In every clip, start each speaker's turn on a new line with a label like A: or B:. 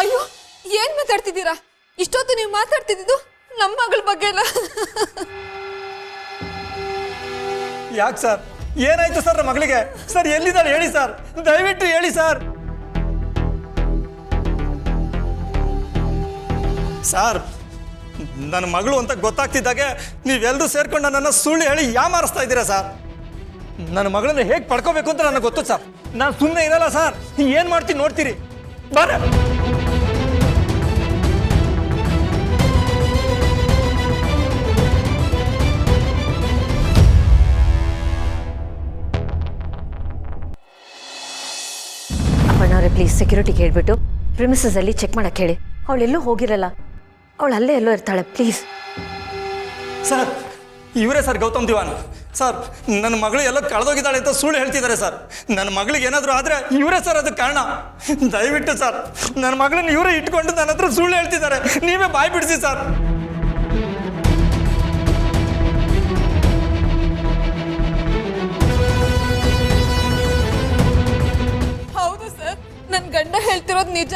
A: ಅಯ್ಯೋ ಏನ್ ಮಾತಾಡ್ತಿದ್ದೀರಾ? ಇಷ್ಟೊತ್ತು ನೀವು ಮಾತಾಡ್ತಿದ್ದು ನಮ್ಮ ಮಗಳ ಬಗ್ಗೆ ಅಲ್ಲ.
B: ಯಾಕೆ ಸರ್, ಏನಾಯ್ತು ಸರ್ ಮಗಳಿಗೆ? ಸರ್ ಎಲ್ಲಿದ್ದಾಳೆ ಹೇಳಿ ಸರ್, ದಯವಿಟ್ಟು ಹೇಳಿ ಸರ್. ಸರ್ ನನ್ನ ಮಗಳು ಅಂತ ಗೊತ್ತಾಗ್ತಿದ್ದಾಗೆ ನೀವೆಲ್ಲರೂ ಸೇರ್ಕೊಂಡು ನನ್ನನ್ನು ಸುಳ್ಳು ಹೇಳಿ ಯಾಮಾರಿಸ್ತಾ ಇದ್ದೀರಾ ಸರ್. ನನ್ನ ಮಗಳನ್ನ ಹೇಗೆ ಪಡ್ಕೋಬೇಕು ಅಂತ ನನಗೆ ಗೊತ್ತು ಸರ್. ನಾನು ಸುಮ್ಮನೆ ಇರಲ್ಲ ಸರ್. ಏನು ಮಾಡ್ತೀನಿ ನೋಡ್ತೀರಿ. ಬಾರ
C: ಅಪ್ಪಣ್ಣವ್ರೆ, ಪ್ಲೀಸ್ ಸೆಕ್ಯೂರಿಟಿಗೆ ಹೇಳ್ಬಿಟ್ಟು ಪ್ರಿಮಿಸಸ್ ಅಲ್ಲಿ ಚೆಕ್ ಮಾಡಕ್ಕೆ ಹೇಳಿ. ಅವಳೆಲ್ಲೂ ಹೋಗಿರಲ್ಲ, ಅವಳು ಅಲ್ಲೇ ಎಲ್ಲೋ ಇರ್ತಾಳೆ. Please
B: sir. ಇವರೇ ಸರ್ ಗೌತಮ್ ದಿವಾನ್. ಸರ್ ನನ್ನ ಮಗಳು ಎಲ್ಲೋ ಕಳೆದೋಗಿದ್ದಾಳೆ ಅಂತ ಸುಳ್ಳು ಹೇಳ್ತಿದ್ದಾರೆ ಸರ್. ನನ್ನ ಮಗಳಿಗೆ ಏನಾದರೂ ಆದರೆ ಇವರೇ ಸರ್ ಅದಕ್ಕೆ ಕಾರಣ. ದಯವಿಟ್ಟು ಸರ್, ನನ್ನ ಮಗಳನ್ನ ಇವರೇ ಇಟ್ಕೊಂಡು ನನ್ನ ಹತ್ರ ಸುಳ್ಳು ಹೇಳ್ತಿದ್ದಾರೆ. ನೀವೇ ಬಾಯ್ ಬಿಡಿಸಿ ಸರ್.
A: ಹೌದು ಸರ್, ನನ್ನ ಗಂಡ ಹೇಳ್ತಿರೋದು ನಿಜ.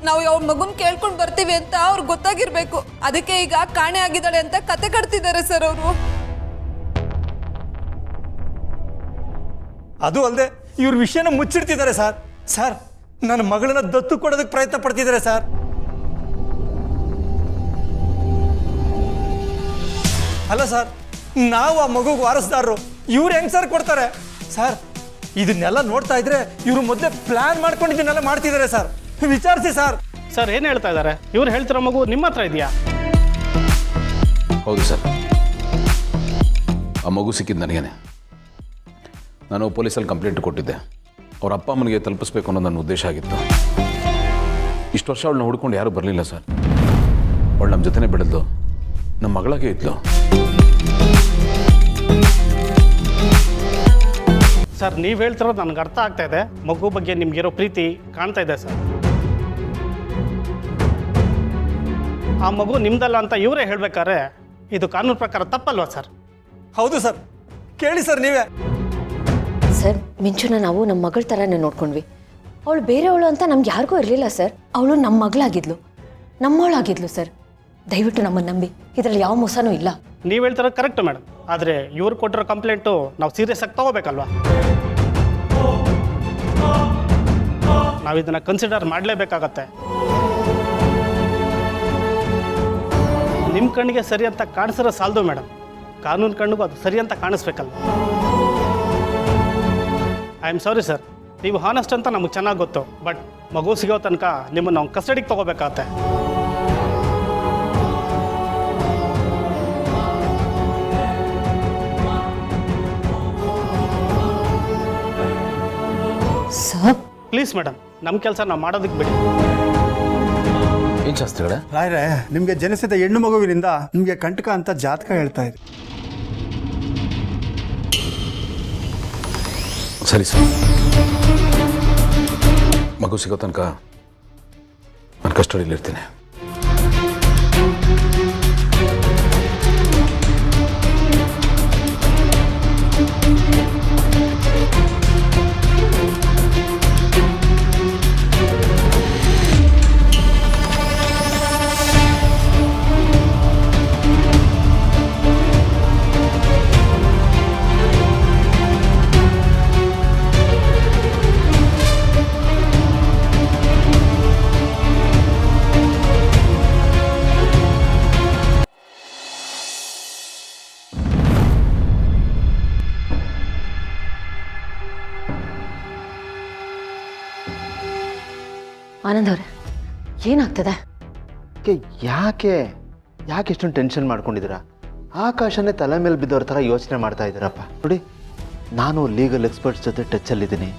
A: ನಾವು ಅವ್ರ ಮಗುನ್ ಕೇಳ್ಕೊಂಡು ಬರ್ತೀವಿ ಅಂತ ಅವ್ರಿಗೆ ಗೊತ್ತಾಗಿರ್ಬೇಕು. ಅದಕ್ಕೆ ಈಗ ಕಾಣೆ ಆಗಿದ್ದಾಳೆ ಅಂತ ಕತೆ ಕಟ್ತಿದ್ದಾರೆ ಸರ್ ಅವರು.
B: ಅದು ಅಲ್ಲದೆ ಇವ್ರ ವಿಷಯನ ಮುಚ್ಚಿಡ್ತಿದ್ದಾರೆ ಸರ್. ಸರ್ ನನ್ನ ಮಗಳನ್ನ ದತ್ತು ಕೊಡೋದಕ್ಕೆ ಪ್ರಯತ್ನ ಪಡ್ತಿದ್ದಾರೆ ಸರ್. ಅಲ್ಲ ಸರ್, ನಾವು ಆ ಮಗುಗೆ ವಾರಸ್ದಾರರು. ಇವ್ರು ಹೆಂಗ್ ಸರ್ ಕೊಡ್ತಾರೆ ಸರ್? ಇದನ್ನೆಲ್ಲ ನೋಡ್ತಾ ಇದ್ರೆ ಇವರು ಮೊದಲೇ ಪ್ಲಾನ್ ಮಾಡ್ಕೊಂಡು ಇದನ್ನೆಲ್ಲ ಮಾಡ್ತಿದ್ದಾರೆ ಸರ್. ವಿಚಾರಿಸಿ ಸರ್.
D: ಸರ್ ಏನು ಹೇಳ್ತಾ ಇದ್ದಾರೆ? ಇವ್ರು ಹೇಳ್ತಿರೋ ಮಗು ನಿಮ್ಮ ಹತ್ರ ಇದೆಯಾ?
E: ಹೌದು ಸರ್, ಆ ಮಗು ಸಿಕ್ಕಿದ್ದು ನನಗೇನೆ. ನಾನು ಪೊಲೀಸಲ್ಲಿ ಕಂಪ್ಲೇಂಟ್ ಕೊಟ್ಟಿದ್ದೆ. ಅವ್ರ ಅಪ್ಪ ಅಮ್ಮನಿಗೆ ತಲುಪಿಸ್ಬೇಕು ಅನ್ನೋದು ನನ್ನ ಉದ್ದೇಶ ಆಗಿತ್ತು. ಇಷ್ಟು ವರ್ಷ ಅವಳನ್ನ ಹುಡ್ಕೊಂಡು ಯಾರೂ ಬರಲಿಲ್ಲ ಸರ್. ಅವಳು ನಮ್ಮ ಜೊತೆನೇ ಬೆಳೆದು ನಮ್ಮ ಮಗಳಾಗೆ ಇದ್ಲು.
D: ಸರ್ ನೀವು ಹೇಳ್ತಿರೋದು ನನಗೆ ಅರ್ಥ ಆಗ್ತಾ ಇದೆ. ಮಗು ಬಗ್ಗೆ ನಿಮಗಿರೋ ಪ್ರೀತಿ ಕಾಣ್ತಾ ಇದೆ ಸರ್. ಆ ಮಗು ನಿಮ್ದಲ್ಲ ಅಂತ ಇವರೇ ಹೇಳ್ಬೇಕಾದ್ರೆ ಇದು ಕಾನೂನು ಪ್ರಕಾರ ತಪ್ಪಲ್ವಾ ಸರ್?
B: ಹೌದು ಸರ್, ಕೇಳಿ ಸರ್ ನೀವೇ.
C: ಸರ್, ಮಿಂಚುನ ನಾವು ನಮ್ಮ ಮಗಳ ಥರನೇ ನೋಡ್ಕೊಂಡ್ವಿ. ಅವಳು ಬೇರೆಯವಳು ಅಂತ ನಮ್ಗೆ ಯಾರಿಗೂ ಇರಲಿಲ್ಲ ಸರ್. ಅವಳು ನಮ್ಮ ಮಗಳಾಗಿದ್ಲು, ನಮ್ಮವಳಾಗಿದ್ಲು ಸರ್. ದಯವಿಟ್ಟು ನಮ್ಮನ್ನು ನಂಬಿ, ಇದರಲ್ಲಿ ಯಾವ ಮೋಸನೂ ಇಲ್ಲ.
D: ನೀವು ಹೇಳ್ತಿರೋದು ಕರೆಕ್ಟು ಮೇಡಮ್. ಆದರೆ ಇವ್ರು ಕೊಟ್ಟಿರೋ ಕಂಪ್ಲೇಂಟು ನಾವು ಸೀರಿಯಸ್ ಆಗಿ ತಗೋಬೇಕಲ್ವಾ? ನಾವು ಇದನ್ನು ಕನ್ಸಿಡರ್ ಮಾಡಲೇಬೇಕಾಗತ್ತೆ. ನಿಮ್ಮ ಕಣ್ಣಿಗೆ ಸರಿ ಅಂತ ಕಾಣಿಸಿರೋ ಸಾಲದು ಮೇಡಮ್. ಕಾನೂನು ಕಣ್ಣಿಗೂ ಅದು ಸರಿ ಅಂತ ಕಾಣಿಸ್ಬೇಕಲ್ಲ. ಐ ಆಮ್ ಸಾರಿ ಸರ್, ನೀವು ಹಾನೆಸ್ಟ್ ಅಂತ ನಮಗೆ ಚೆನ್ನಾಗಿ ಗೊತ್ತು. ಬಟ್ ಮಗು ಸಿಗೋ ತನಕ ನಿಮ್ಮನ್ನು ನಾವು ಕಸ್ಟಡಿಗೆ ತೊಗೋಬೇಕಾಗತ್ತೆ.
C: ಸರ್
D: ಪ್ಲೀಸ್ ಮೇಡಮ್, ನಮ್ಮ ಕೆಲಸ ನಾವು ಮಾಡೋದಕ್ಕೆ ಬಿಡಿ.
E: ಏನು ಶಾಸ್ತ್ರಿಗಳೇ?
F: ರಾಯ್ರೆ, ನಿಮಗೆ ಜನಿಸಿದ ಹೆಣ್ಣು ಮಗುವಿನಿಂದ ನಿಮಗೆ ಕಂಟಕ ಅಂತ ಜಾತಕ ಹೇಳ್ತಾ ಇದೆ.
E: ಸರಿ ಸರ್, ಮಗು ಸಿಗೋ ತನಕ ನಾನು ಕಸ್ಟಡಿಯಲ್ಲಿರ್ತೀನಿ.
C: ಆನಂದ್ ಅವರೇ, ಏನಾಗ್ತದೆ?
G: ಯಾಕೆ ಇಷ್ಟೊಂದು ಟೆನ್ಷನ್ ಮಾಡ್ಕೊಂಡಿದ್ದೀರಾ? ಆಕಾಶನೇ ತಲೆ ಮೇಲೆ ಬಿದ್ದವ್ರ ಥರ ಯೋಚನೆ ಮಾಡ್ತಾ ಇದ್ದೀರಪ್ಪ. ನೋಡಿ, ನಾನು ಲೀಗಲ್ ಎಕ್ಸ್ಪರ್ಟ್ಸ್ ಜೊತೆ ಟಚ್ಚಲ್ಲಿದ್ದೀನಿ.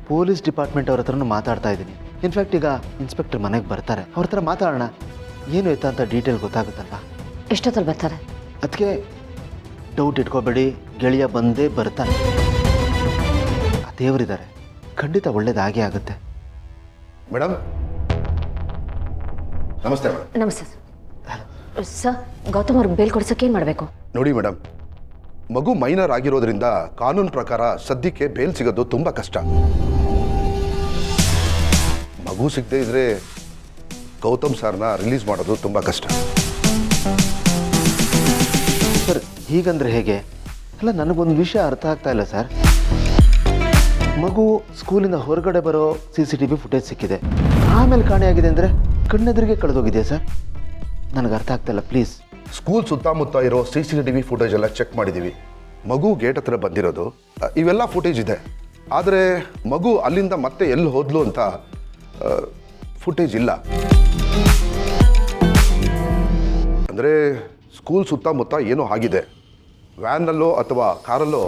G: ಪೊಲೀಸ್ ಡಿಪಾರ್ಟ್ಮೆಂಟ್ ಅವ್ರ ಹತ್ರನೂ ಮಾತಾಡ್ತಾ ಇದ್ದೀನಿ. ಇನ್ಫ್ಯಾಕ್ಟ್ ಈಗ ಇನ್ಸ್ಪೆಕ್ಟರ್ ಮನೆಗೆ ಬರ್ತಾರೆ. ಅವ್ರ ಹತ್ರ ಮಾತಾಡೋಣ, ಏನು ಎತ್ತ ಅಂತ ಡೀಟೇಲ್ ಗೊತ್ತಾಗುತ್ತಲ್ವ.
C: ಎಷ್ಟೊತ್ತಲ್ಲಿ ಬರ್ತಾರೆ?
G: ಅದಕ್ಕೆ ಡೌಟ್ ಇಟ್ಕೋಬೇಡಿ, ಗೆಳೆಯ ಬಂದೇ ಬರ್ತಾನೆ. ಆ ದೇವರಿದ್ದಾರೆ, ಖಂಡಿತ ಒಳ್ಳೇದಾಗೇ ಆಗುತ್ತೆ.
H: ಮೇಡಮ್ ನಮಸ್ತೆ. ಮೇಡಮ್
C: ನಮಸ್ತೆ ಸರ್. ಗೌತಮ್ ಅವ್ರಿಗೆ ಬೇಲ್ ಕೊಡ್ಸೋಕೆ ಏನು ಮಾಡಬೇಕು?
H: ನೋಡಿ ಮೇಡಮ್, ಮಗು ಮೈನರ್ ಆಗಿರೋದ್ರಿಂದ ಕಾನೂನು ಪ್ರಕಾರ ಸದ್ಯಕ್ಕೆ ಬೇಲ್ ಸಿಗೋದು ತುಂಬ ಕಷ್ಟ. ಮಗು ಸಿಗದೇ ಇದ್ರೆ ಗೌತಮ್ ಸರ್ನ ರಿಲೀಸ್ ಮಾಡೋದು ತುಂಬ ಕಷ್ಟ.
G: ಸರ್ ಹೀಗಂದ್ರೆ ಹೇಗೆ? ಅಲ್ಲ, ನನಗೊಂದು ವಿಷಯ ಅರ್ಥ ಆಗ್ತಾ ಇಲ್ಲ ಸರ್. ಮಗು ಸ್ಕೂಲಿಂದ ಹೊರಗಡೆ ಬರೋ CCTV ಫುಟೇಜ್ ಸಿಕ್ಕಿದೆ, ಆಮೇಲೆ ಕಾಣೆಯಾಗಿದೆ ಅಂದರೆ ಕಣ್ಣೆದುರಿಗೆ ಕಳೆದೋಗಿದೆ ಸರ್. ನನಗೆ ಅರ್ಥ ಆಗ್ತಾ ಇಲ್ಲ, ಪ್ಲೀಸ್.
H: ಸ್ಕೂಲ್ ಸುತ್ತಮುತ್ತ ಇರೋ CCTV ಫುಟೇಜ್ ಎಲ್ಲ ಚೆಕ್ ಮಾಡಿದ್ದೀವಿ. ಮಗು ಗೇಟ್ ಹತ್ರ ಬಂದಿರೋದು ಇವೆಲ್ಲ ಫುಟೇಜ್ ಇದೆ. ಆದರೆ ಮಗು ಅಲ್ಲಿಂದ ಮತ್ತೆ ಎಲ್ಲಿ ಹೋದ್ಲು ಅಂತ ಫುಟೇಜ್ ಇಲ್ಲ. ಅಂದರೆ ಸ್ಕೂಲ್ ಸುತ್ತಮುತ್ತ ಏನೋ ಆಗಿದೆ, ವ್ಯಾನಲ್ಲೋ ಅಥವಾ ಕಾರಲ್ಲೋ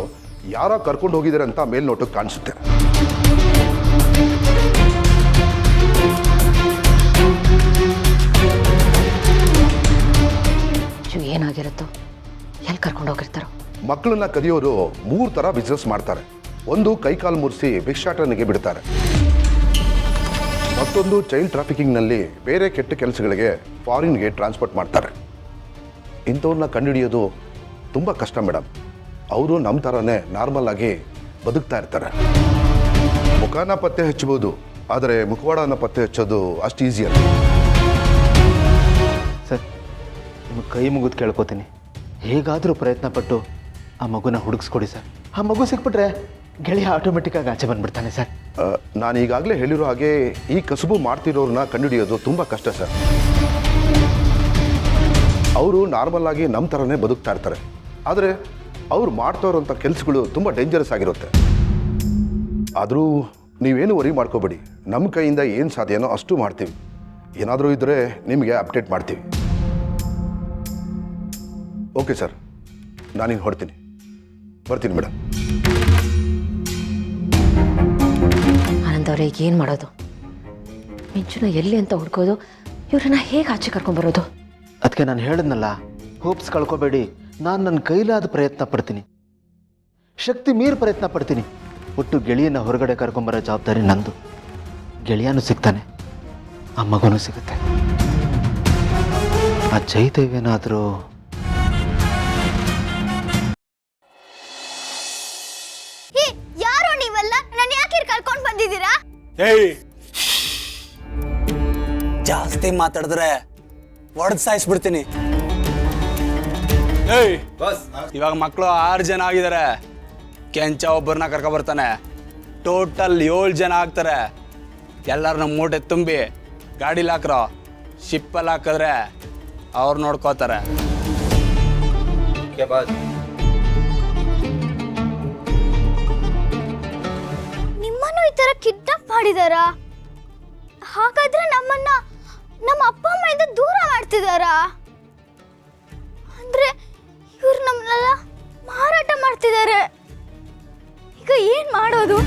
H: ಯಾರೋ ಕರ್ಕೊಂಡು ಹೋಗಿದ್ದಾರೆ ಅಂತ ಮೇಲ್ನೋಟಕ್ಕೆ ಕಾಣಿಸುತ್ತೆ.
C: ಏನಾಗಿರುತ್ತೋ, ಎಲ್ಲಿ ಕರ್ಕೊಂಡು ಹೋಗಿರ್ತಾರೋ.
H: ಮಕ್ಕಳನ್ನ ಕದಿಯೋರು 3 ಥರ ಬಿಸ್ನೆಸ್ ಮಾಡ್ತಾರೆ. ಒಂದು ಕೈಕಾಲು ಮುರಿಸಿ ಭಿಕ್ಷಾಟನೆಗೆ ಬಿಡ್ತಾರೆ, ಮತ್ತೊಂದು ಚೈಲ್ಡ್ ಟ್ರಾಫಿಕಿಂಗ್ನಲ್ಲಿ ಬೇರೆ ಕೆಟ್ಟ ಕೆಲಸಗಳಿಗೆ ಫಾರಿನ್ಗೆ ಟ್ರಾನ್ಸ್ಪೋರ್ಟ್ ಮಾಡ್ತಾರೆ. ಇಂಥವ್ರನ್ನ ಕಂಡುಹಿಡಿಯೋದು ತುಂಬ ಕಷ್ಟ ಮೇಡಮ್. ಅವರು ನಮ್ಮ ಥರನೇ ನಾರ್ಮಲ್ ಆಗಿ ಬದುಕ್ತಾ ಇರ್ತಾರೆ. ಮುಖಾನ ಪತ್ತೆ ಹಚ್ಚಬಹುದು, ಆದರೆ ಮುಖವಾಡನ ಪತ್ತೆ ಹಚ್ಚೋದು ಅಷ್ಟು ಈಸಿ ಅಲ್ಲ.
G: ಸರ್, ನಿಮಗೆ ಕೈ ಮುಗಿದು ಕೇಳ್ಕೊತೀನಿ, ಹೇಗಾದರೂ ಪ್ರಯತ್ನ ಪಟ್ಟು ಆ ಮಗುನ ಹುಡುಗಿಸ್ಕೊಡಿ ಸರ್. ಆ ಮಗು ಸಿಕ್ಬಿಟ್ರೆ ಗೆಳೆಯ ಆಟೋಮೆಟಿಕ್ಕಾಗಿ ಆಚೆ ಬಂದ್ಬಿಡ್ತಾನೆ ಸರ್.
H: ನಾನು ಈಗಾಗಲೇ ಹೇಳಿರೋ ಹಾಗೆ ಈ ಕಸುಬು ಮಾಡ್ತಿರೋರನ್ನ ಕಂಡುಹಿಡಿಯೋದು ತುಂಬ ಕಷ್ಟ ಸರ್. ಅವರು ನಾರ್ಮಲ್ ಆಗಿ ನಮ್ಮ ಥರನೇ ಬದುಕ್ತಾ ಇರ್ತಾರೆ, ಆದರೆ ಅವ್ರು ಮಾಡ್ತಾ ಇರೋಂಥ ಕೆಲಸಗಳು ತುಂಬ ಡೇಂಜರಸ್ ಆಗಿರುತ್ತೆ. ಆದರೂ ನೀವೇನು ವರಿ ಮಾಡ್ಕೋಬೇಡಿ, ನಮ್ಮ ಕೈಯಿಂದ ಏನು ಸಾಧ್ಯನೋ ಅಷ್ಟು ಮಾಡ್ತೀವಿ. ಏನಾದರೂ ಇದ್ದರೆ ನಿಮಗೆ ಅಪ್ಡೇಟ್ ಮಾಡ್ತೀವಿ. ಓಕೆ ಸರ್, ನಾನಿನ್ನು ಹೊಡ್ತೀನಿ, ಬರ್ತೀನಿ ಮೇಡಮ್.
C: ಆನಂದ್ ಅವರೇ, ಏನು ಮಾಡೋದು? ಮಿಂಚುನ ಎಲ್ಲಿ ಅಂತ ಹುಡ್ಕೋದು, ಇವ್ರನ್ನ ಹೇಗೆ ಆಚೆ ಕರ್ಕೊಂಡ್ಬರೋದು?
G: ಅದಕ್ಕೆ ನಾನು ಹೇಳಿದ್ನಲ್ಲ, ಹೋಪ್ಸ್ ಕಳ್ಕೊಬೇಡಿ. ನಾನು ನನ್ನ ಕೈಲಾದ ಪ್ರಯತ್ನ ಪಡ್ತೀನಿ, ಶಕ್ತಿ ಮೀರಿ ಪ್ರಯತ್ನ ಪಡ್ತೀನಿ. ಒಟ್ಟು ಗೆಳೆಯನ ಹೊರಗಡೆ ಕರ್ಕೊಂಬರೋ ಜವಾಬ್ದಾರಿ ನಂದು. ಗೆಳೆಯನೂ ಸಿಗ್ತಾನೆ, ಆ ಮಗುನೂ ಸಿಗುತ್ತೆ. ಆ ಜಯದೇವೇನಾದರೂ
I: ಯಾರು ನೀವೆಲ್ಲ? ನನ್ನ ಯಾಕೆ ಕರ್ಕೊಂಡು ಬಂದಿದ್ದೀರಾ?
B: ಏಯ್, ಜಾಸ್ತಿ ಮಾತಾಡಿದ್ರೆ ಒಡೆದು ಸಾಯಿಸ್ಬಿಡ್ತೀನಿ. ಏಯ್ ಬಸ್, ಇವಾಗ ಮಕ್ಕಳು 6 ಜನ ಆಗಿದ್ದಾರೆ. ಕೆಂಚ ಒಬ್ಬರನ್ನ ಕರ್ಕೊ ಬರ್ತಾನೆ. ಟೋಟಲ್ 7 ಜನ ಆಗ್ತಾರೆ. ಎಲ್ಲರನ್ನ ಮೂಟೆ ತುಂಬಿ ಗಾಡೀಲಿ ಹಾಕ್ರೋ, ಶಿಪ್ಪಲ್ಲಿ ಹಾಕಿದ್ರೆ ಅವ್ರು ನೋಡ್ಕೋತಾರೆ.
I: ನಿಮ್ಮನ್ನು ಈ ತರ ಕಿಡ್ನಾಪ್ ಮಾಡಿದಾರಾ? ಹಾಗಾದ್ರೆ ನಮ್ಮನ್ನ ನಮ್ಮ ಅಪ್ಪ ಅಮ್ಮೆಯಿಂದ ದೂರ ಮಾಡ್ತಿದಾರಾ? ಅಂದ್ರೆ ಇವ್ರು ನಮ್ಮನ್ನೆಲ್ಲ ಮಾರಾಟ ಮಾಡ್ತಿದ್ದಾರೆ. ಈಗ ಏನ್ ಮಾಡೋದು?